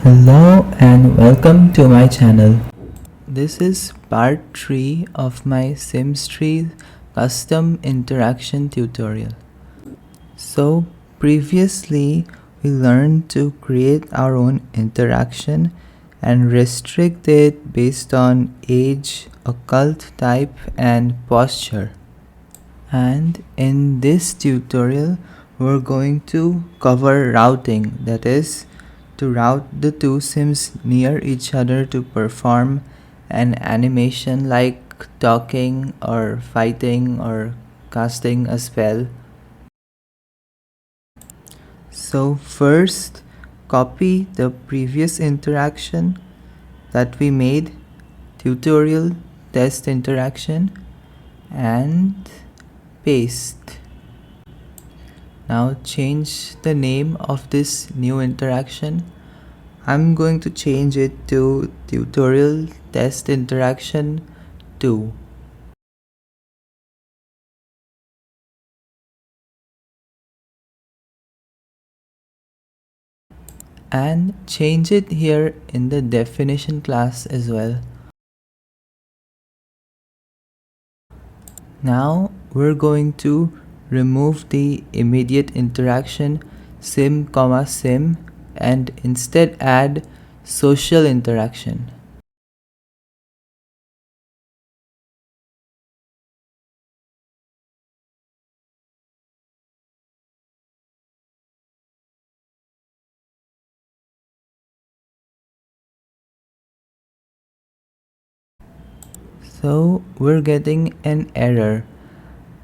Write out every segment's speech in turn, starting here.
Hello and welcome to my channel. This is part 3 of my Sims 3 custom interaction tutorial. So previously we learned to create our own interaction and restrict it based on age, occult type and posture. And in this tutorial we're going to cover routing, that is, to route the two sims near each other to perform an animation like talking or fighting or casting a spell. So first, copy the previous interaction that we made, tutorial test interaction, and paste. Now change the name of this new interaction. I'm going to change it to tutorial test interaction 2. And change it here in the definition class as well. Now we're going to remove the immediate interaction sim, and instead add social interaction. So we're getting an error.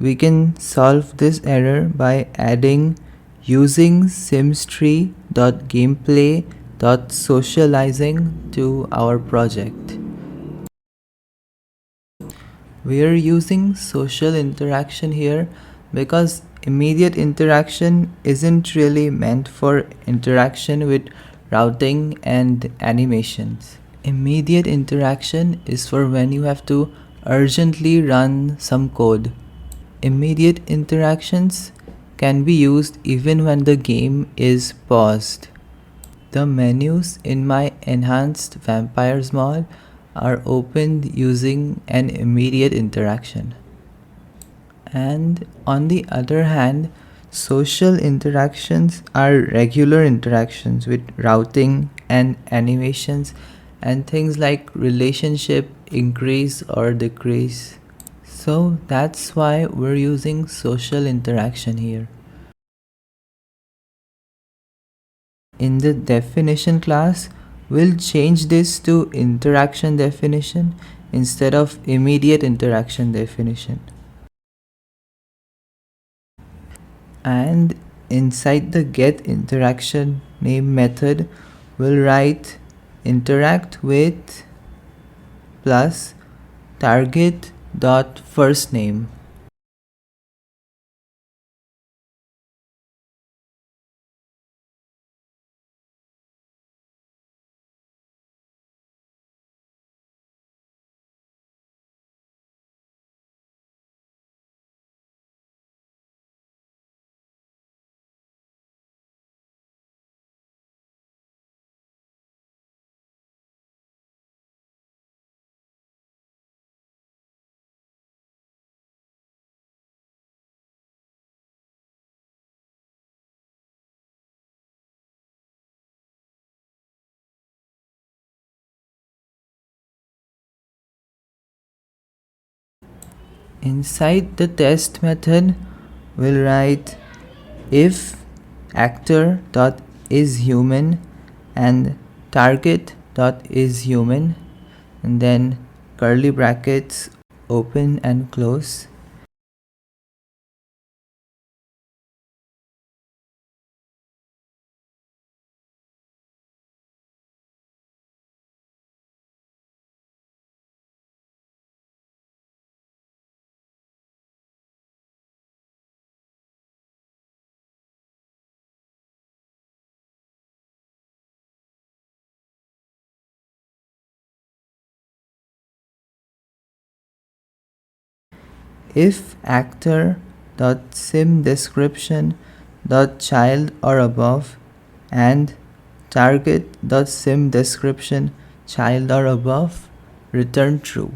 We can solve this error by adding using sims3.gameplay.socializing to our project. We are using social interaction here because immediate interaction isn't really meant for interaction with routing and animations. Immediate interaction is for when you have to urgently run some code. Immediate interactions can be used even when the game is paused. The menus in my enhanced vampires mod are opened using an immediate interaction. And on the other hand, social interactions are regular interactions with routing and animations and things like relationship increase or decrease. So that's why we're using social interaction here. In the definition class, we'll change this to interaction definition instead of immediate interaction definition. And inside the get interaction name method, we'll write interact with plus target dot first name. Inside the test method, we'll write if actor dot is human and target dot is human, and then curly brackets open and close. If actor dot sim description dot child or above and target.sim description child or above, return true.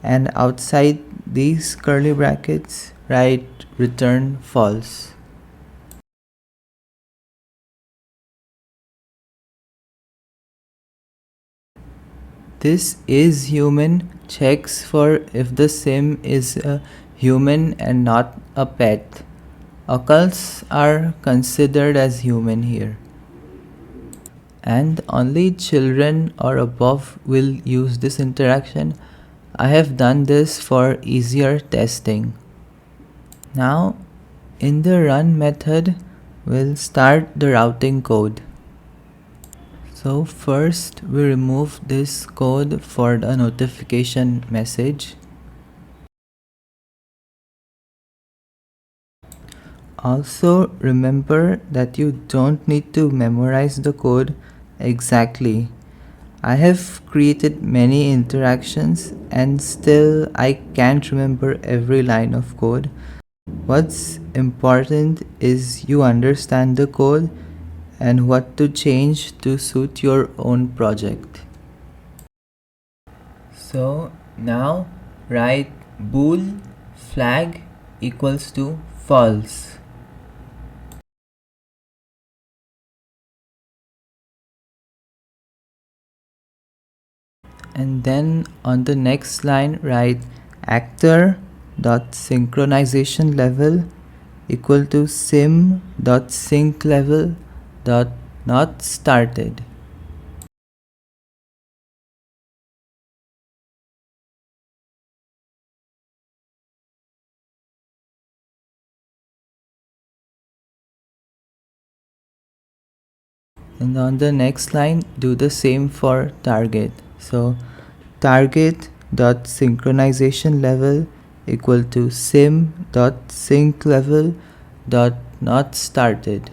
And outside these curly brackets, write return false. This is human checks for if the sim is a human and not a pet. Occults are considered as human here. And only children or above will use this interaction. I have done this for easier testing. Now, in the run method, we'll start the routing code. So first we remove this code for the notification message. Also remember that you don't need to memorize the code exactly. I have created many interactions and still I can't remember every line of code. What's important is you understand the code and what to change to suit your own project. So now write bool flag equals to false. And then on the next line write actor dot synchronization level equal to sim dot sync level dot not started. And on the next line do the same for target. So target dot synchronization level equal to sim dot sync level dot not started.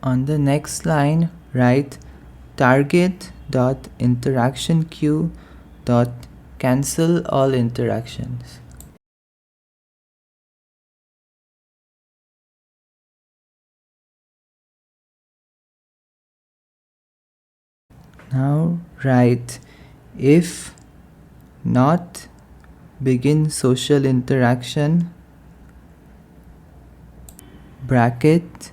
On the next line write target dot interaction queue dot cancel all interactions. Now write if not begin social interaction bracket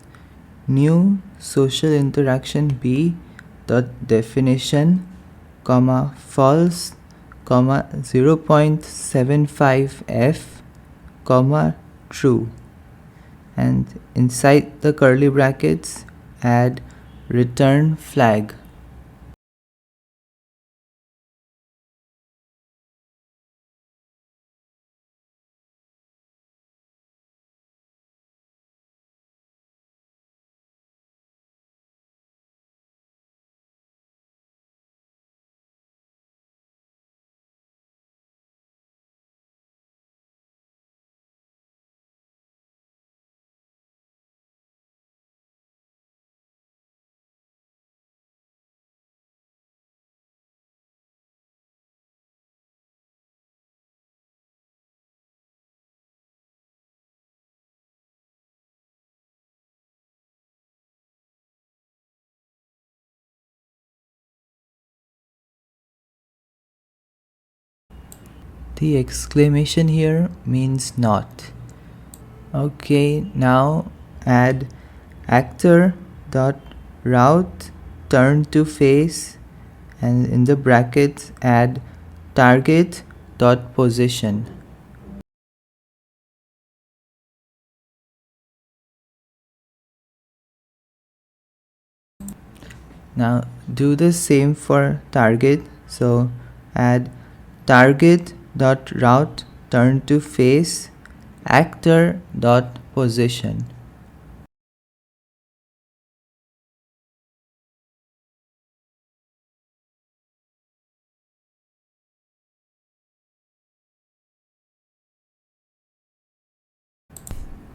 new social interaction b dot definition comma false comma 0.75 f comma true, and inside the curly brackets add return flag. The exclamation here means not. Okay, now add actor dot route turn to face, and in the brackets add target dot position. Now do the same for target. So add target dot route turn to face actor dot position.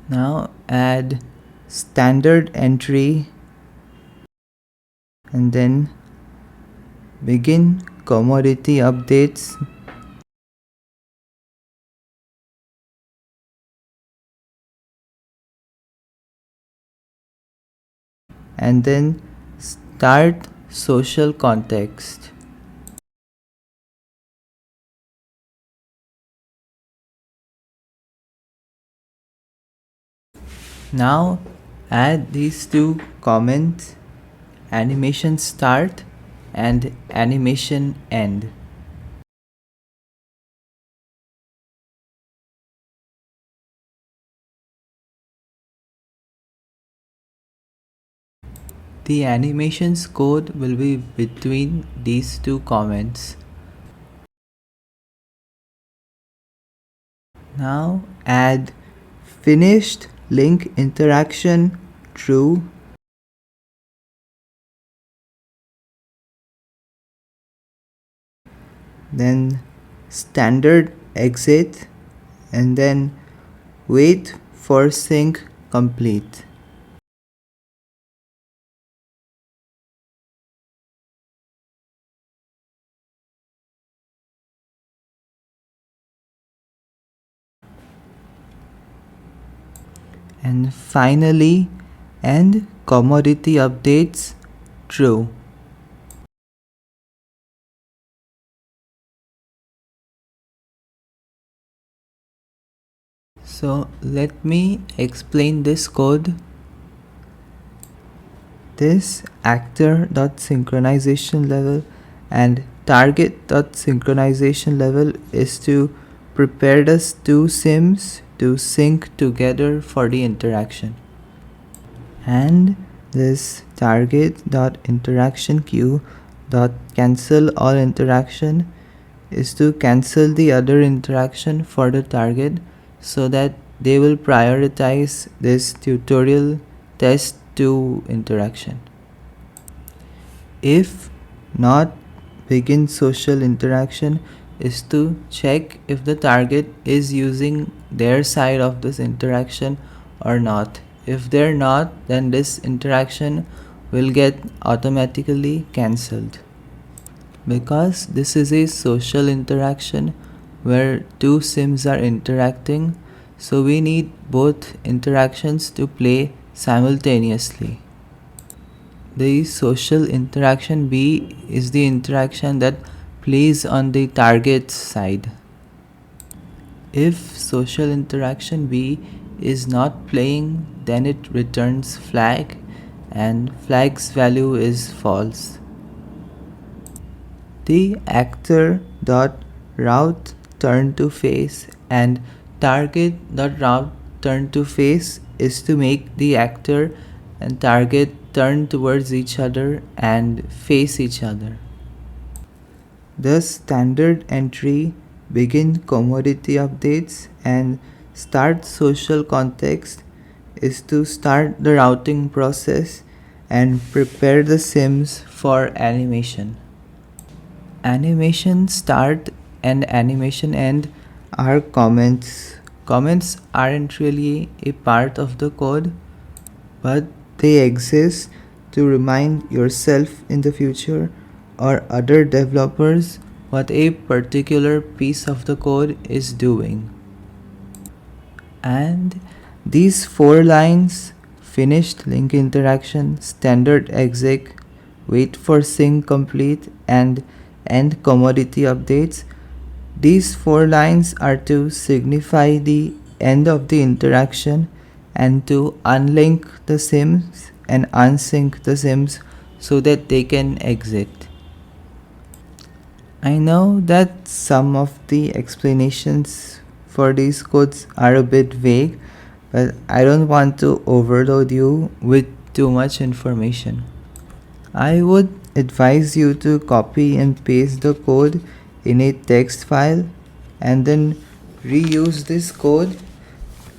Now add standard entry and then begin commodity updates, and then start social context. Now add these two comments, animation start and animation end. The animation's code will be between these two comments. Now add finished link interaction true, then standard exit, and then wait for sync complete. And finally end commodity updates true. So let me explain this code. This actor.synchronization level and target.synchronization level is to prepare the two sims to sync together for the interaction. And this target.interaction queue dot cancel all interaction is to cancel the other interaction for the target so that they will prioritize this tutorial test 2 interaction. If not, begin social interaction is to check if the target is using their side of this interaction or not. If they're not, then this interaction will get automatically cancelled. Because this is a social interaction where two sims are interacting, so we need both interactions to play simultaneously. The social interaction B is the interaction that plays on the target's side. If social interaction B is not playing, then it returns flag, and flag's value is false. The actor dot route turn to face and target dot route turn to face is to make the actor and target turn towards each other and face each other. The standard entry begin commodity updates and start social context is to start the routing process and prepare the sims for animation. Animation start and animation end are comments. Comments aren't really a part of the code, but they exist to remind yourself in the future or other developers what a particular piece of the code is doing. And these 4 lines, finished link interaction, standard exec, wait for sync complete, and end commodity updates, these 4 lines are to signify the end of the interaction and to unlink the sims and unsync the sims so that they can exit. I know that some of the explanations for these codes are a bit vague, but I don't want to overload you with too much information. I would advise you to copy and paste the code in a text file and then reuse this code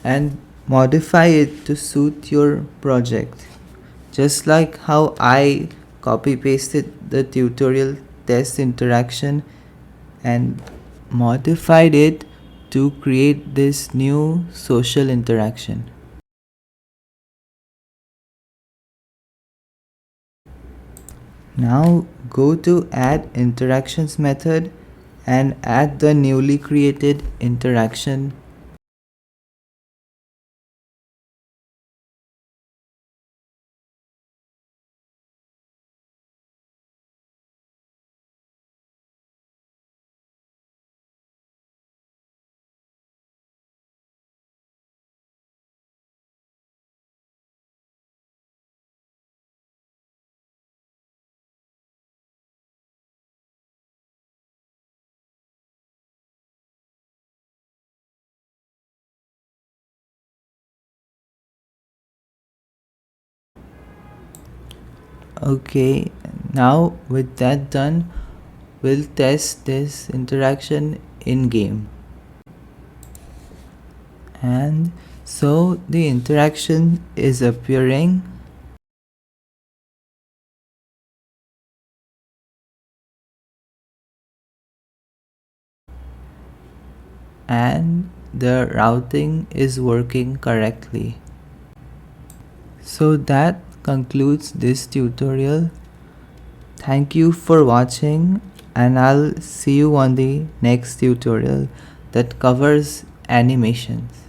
and modify it to suit your project. Just like how I copy pasted the tutorial test interaction and modified it to create this new social interaction. Now go to add interactions method and add the newly created interaction. Okay, now with that done, we'll test this interaction in game. And so the interaction is appearing, and the routing is working correctly. So that concludes this tutorial. Thank you for watching, and I'll see you on the next tutorial that covers animations.